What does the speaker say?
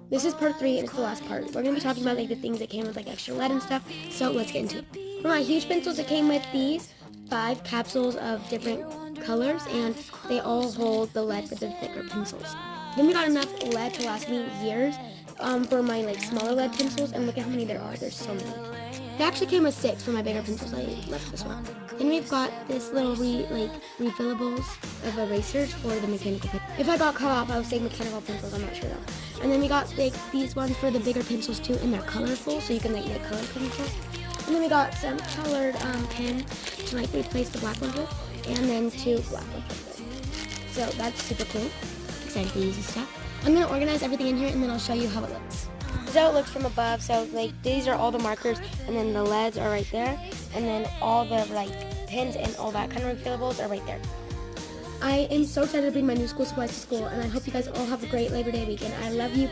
This is part 3 and it's the last part. We're going to be talking about like the things that came with like extra lead and stuff, so let's get into it. For my huge pencils, it came with these 5 capsules of different colors, and they all hold the lead for the thicker pencils. Then we got enough lead to last me years for my like smaller lead pencils, and look at how many there are. There's so many. They actually came with 6 for my bigger pencils. I left this one. Then we've got this little refillables of erasers for the mechanical pen. If I got cut off, I would say mechanical pencils. I'm not sure though. And then we got like these ones for the bigger pencils too, and they're colorful, so you can like make colored pencils. And then we got some colored pens to like replace the black ones with, and then 2 black ones with it. So that's super cool. Excited to use this stuff. I'm gonna organize everything in here, and then I'll show you how it looks. This is how it looks from above. So like these are all the markers, and then the leads are right there, and then all the like pens and all that kind of refillables are right there. I am so excited to bring my new school supplies to school, and I hope you guys all have a great Labor Day weekend. I love you.